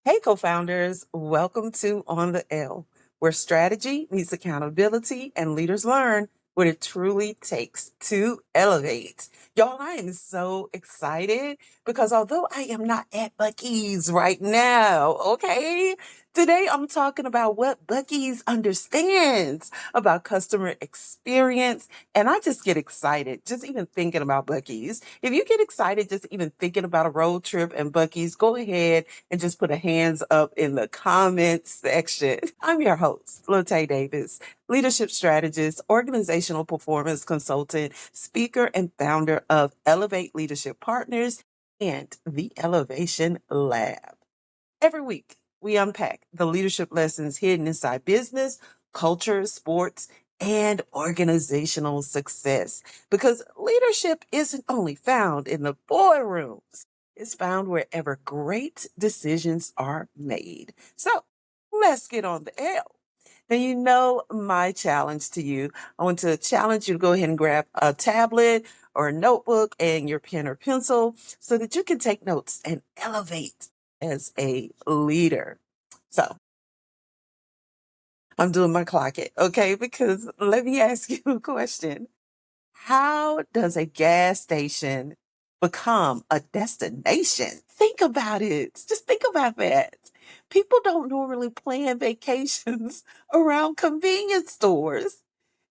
Hey, co founders, welcome to On the L, where strategy meets accountability and leaders learn what it truly takes to elevate. Y'all, I am so excited because although I am not at Buc-ee's right now, okay, today I'm talking about what Buc-ee's understands about customer experience. And I just get excited just even thinking about Buc-ee's. If you get excited just even thinking about a road trip and Buc-ee's, go ahead and just put a hands up in the comments section. I'm your host, LaTaye Davis, leadership strategist, organizational performance consultant, speaker, and founder of Elevate Leadership Partners and the Elevation Lab. Every week, we unpack the leadership lessons hidden inside business, culture, sports, and organizational success. Because leadership isn't only found in the boardrooms, it's found wherever great decisions are made. So let's get on the L. Now, you know my challenge to you. I want to challenge you to go ahead and grab a tablet or a notebook and your pen or pencil so that you can take notes and elevate as a leader. So I'm doing my clock it, okay? Because let me ask you a question. How does a gas station become a destination? Think about it. Just think about that. People don't normally plan vacations around convenience stores.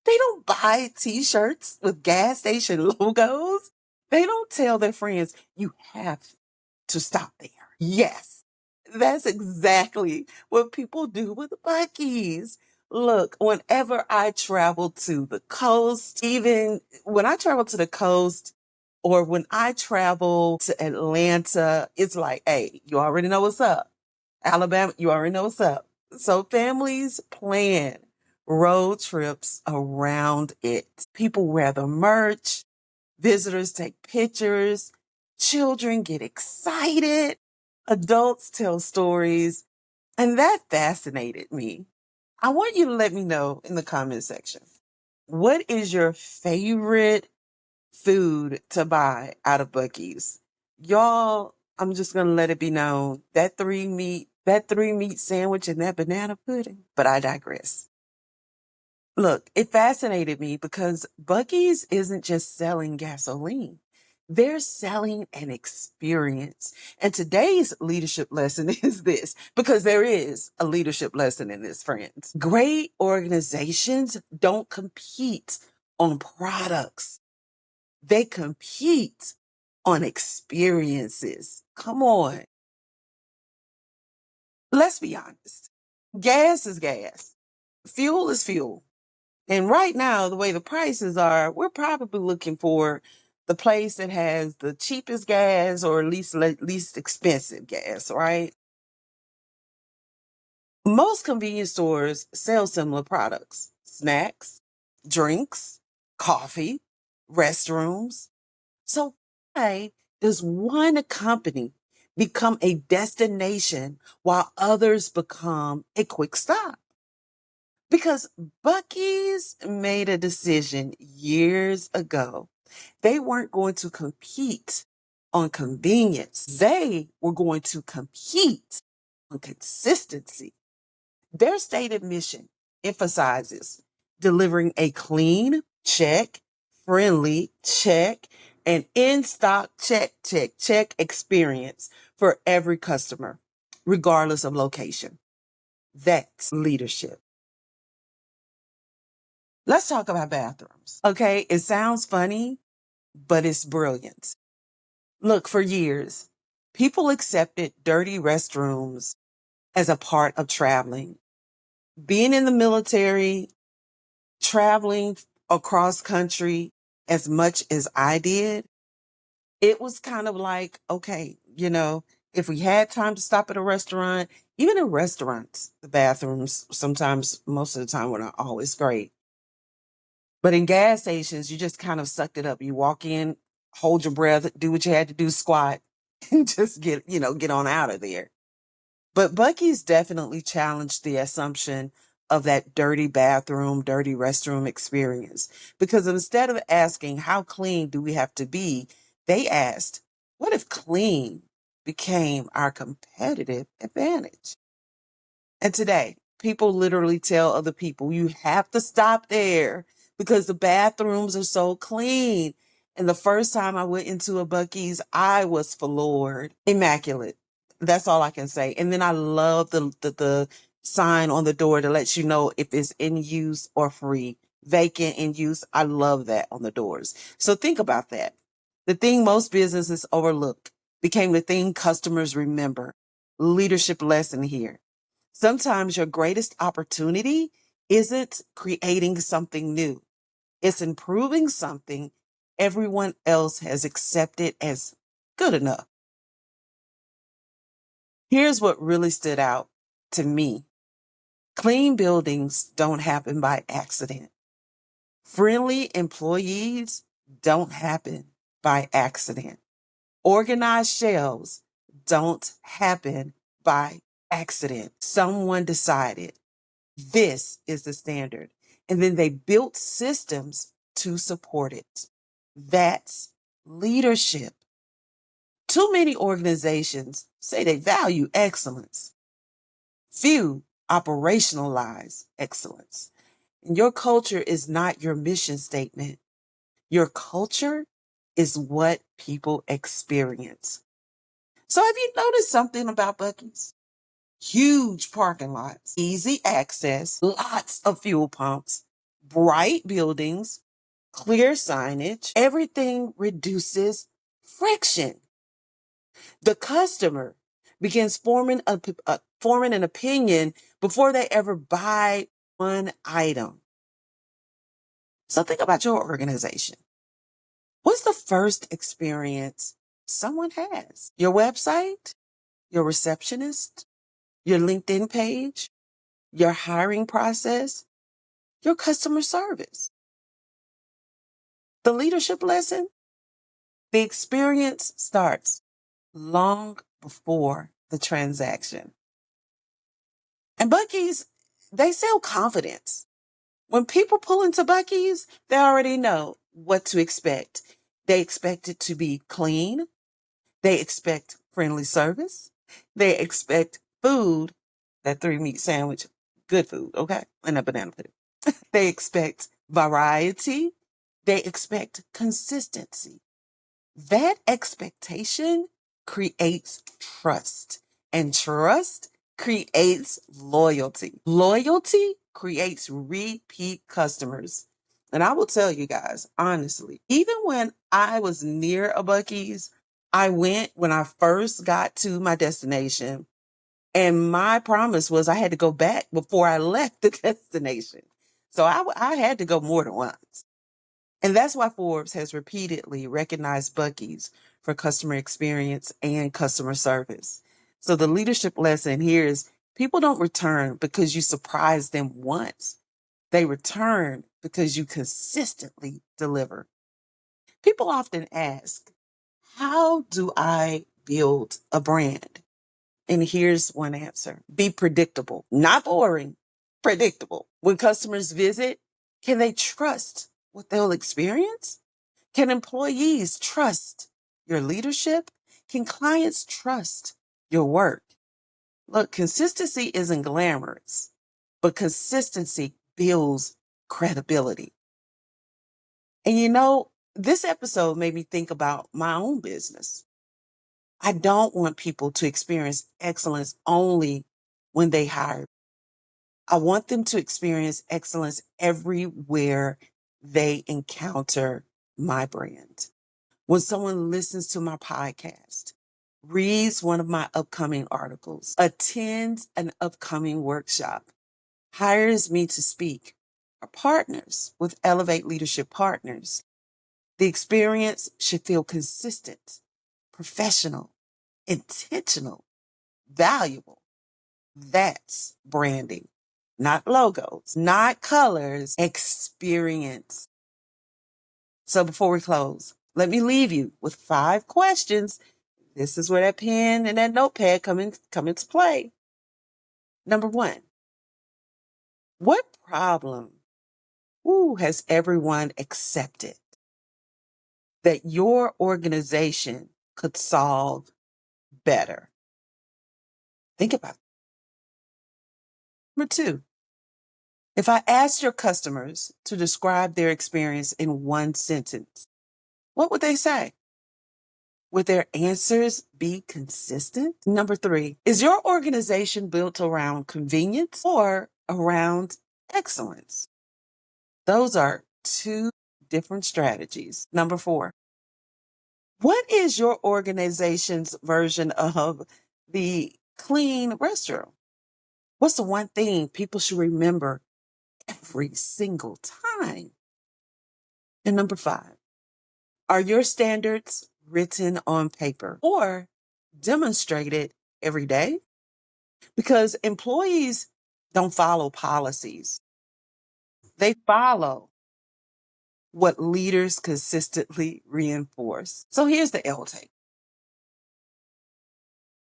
They don't buy t-shirts with gas station logos. They don't tell their friends, you have to stop there. Yes, that's exactly what people do with Buc-ee's. Look, whenever I travel to the coast, even when I travel to the coast or when I travel to Atlanta, it's like, hey, you already know what's up. Alabama, you already know what's up. So families plan road trips around it. People wear the merch, visitors take pictures, children get excited, adults tell stories, and that fascinated me. I want you to let me know in the comment section. What is your favorite food to buy out of Buc-ee's? Y'all, I'm just gonna let it be known that three meat sandwich and that banana pudding. But I digress. Look, it fascinated me because Buc-ee's isn't just selling gasoline. They're selling an experience. And today's leadership lesson is this, because there is a leadership lesson in this, friends. Great organizations don't compete on products. They compete on experiences. Come on. Let's be honest. Gas is gas. Fuel is fuel. And right now, the way the prices are, we're probably looking for the place that has the cheapest gas or least expensive gas, right? Most convenience stores sell similar products: snacks, drinks, coffee, restrooms. So why does one company become a destination while others become a quick stop? Because Buc-ee's made a decision years ago. They weren't going to compete on convenience. They were going to compete on consistency. Their stated mission emphasizes delivering a clean, check, friendly, check, and in stock, check, check, check experience for every customer, regardless of location. That's leadership. Let's talk about bathrooms. Okay, it sounds funny, but it's brilliant. Look, for years, people accepted dirty restrooms as a part of traveling. Being in the military, traveling across country as much as I did, it was kind of like, okay, if we had time to stop at a restaurant, even in restaurants, the bathrooms sometimes, most of the time, were not always great. But in gas stations, you just kind of sucked it up. You walk in, hold your breath, do what you had to do, squat, and just get on out of there. But Buc-ee's definitely challenged the assumption of that dirty bathroom, dirty restroom experience. Because instead of asking, how clean do we have to be? They asked, what if clean became our competitive advantage. And today, people literally tell other people, you have to stop there because the bathrooms are so clean. And the first time I went into a Buc-ee's, I was floored. Immaculate. That's all I can say. And then I love the sign on the door to let you know if it's in use or free, vacant, in use. I love that on the doors. So think about that. The thing most businesses overlook became the thing customers remember. Leadership lesson here. Sometimes your greatest opportunity isn't creating something new. It's improving something everyone else has accepted as good enough. Here's what really stood out to me. Clean buildings don't happen by accident. Friendly employees don't happen by accident. Organized shelves don't happen by accident. Someone decided this is the standard. And then they built systems to support it. That's leadership. Too many organizations say they value excellence. Few operationalize excellence. And your culture is not your mission statement. Your culture is what people experience. So have you noticed something about Buc-ee's? Huge parking lots, easy access, lots of fuel pumps, bright buildings, clear signage. Everything reduces friction. The customer begins forming an opinion before they ever buy one item. So think about your organization. What's the first experience someone has? Your website, your receptionist, your LinkedIn page, your hiring process, your customer service. The leadership lesson, the experience starts long before the transaction. And Buc-ee's, they sell confidence. When people pull into Buc-ee's, they already know what to expect. They expect it to be clean. They expect friendly service. They expect food, that 3-meat sandwich, good food, okay? And a banana pudding. They expect variety. They expect consistency. That expectation creates trust, and trust creates loyalty. Loyalty creates repeat customers. And I will tell you guys, honestly, even when I was near a Buc-ee's, I went when I first got to my destination, and my promise was I had to go back before I left the destination. So I had to go more than once. And that's why Forbes has repeatedly recognized Buc-ee's for customer experience and customer service. So the leadership lesson here is people don't return because you surprise them once. They return because you consistently deliver. People often ask, how do I build a brand? And here's one answer. Be predictable, not boring, predictable. When customers visit, can they trust what they'll experience? Can employees trust your leadership? Can clients trust your work? Look, consistency isn't glamorous, but consistency builds credibility. And this episode made me think about my own business. I don't want people to experience excellence only when they hire. I want them to experience excellence everywhere they encounter my brand. When someone listens to my podcast, reads one of my upcoming articles, attends an upcoming workshop, hires me to speak, or partners with Elevate Leadership Partners, the experience should feel consistent, professional, intentional, valuable. That's branding, not logos, not colors, experience. So before we close, let me leave you with 5 questions. This is where that pen and that notepad come into play. Number 1, what problem has everyone accepted that your organization could solve better. Think about it. Number two, if I asked your customers to describe their experience in one sentence, what would they say? Would their answers be consistent? Number three, is your organization built around convenience or around excellence? Those are two different strategies. Number four, what is your organization's version of the clean restroom? What's the one thing people should remember every single time? And number five, are your standards written on paper or demonstrated every day? Because employees don't follow policies, they follow what leaders consistently reinforce. So here's the L take.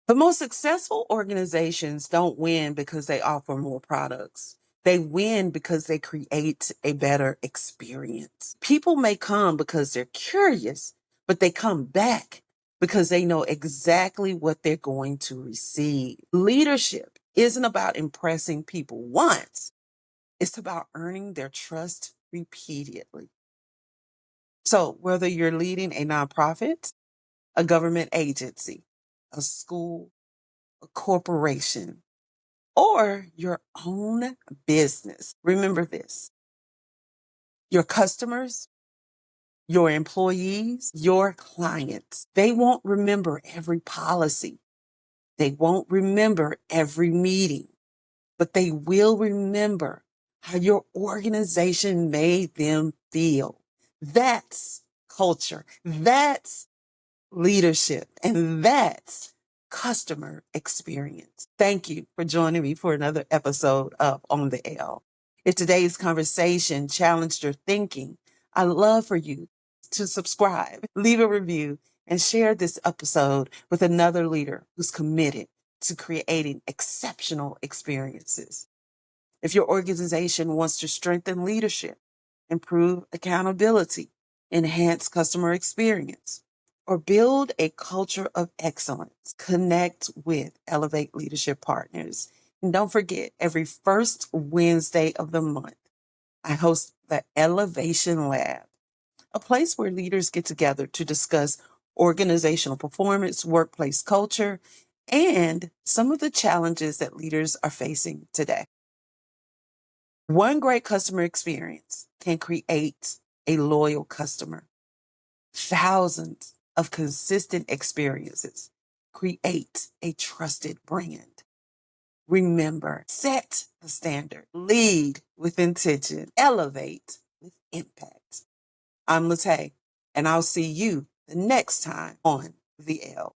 The most successful organizations don't win because they offer more products. They win because they create a better experience. People may come because they're curious, but they come back because they know exactly what they're going to receive. Leadership isn't about impressing people once, it's about earning their trust repeatedly. So, whether you're leading a nonprofit, a government agency, a school, a corporation, or your own business, remember this: your customers, your employees, your clients, they won't remember every policy. They won't remember every meeting, but they will remember how your organization made them feel. That's culture. That's leadership. And that's customer experience. Thank you for joining me for another episode of On the L. If today's conversation challenged your thinking, I'd love for you to subscribe, leave a review, and share this episode with another leader who's committed to creating exceptional experiences. If your organization wants to strengthen leadership, improve accountability, enhance customer experience, or build a culture of excellence, connect with Elevate Leadership Partners. And don't forget, every first Wednesday of the month, I host the Elevation Lab, a place where leaders get together to discuss organizational performance, workplace culture, and some of the challenges that leaders are facing today. One great customer experience can create a loyal customer. Thousands of consistent experiences create a trusted brand. Remember, set the standard, lead with intention, elevate with impact. I'm LaTaye, and I'll see you the next time on the L.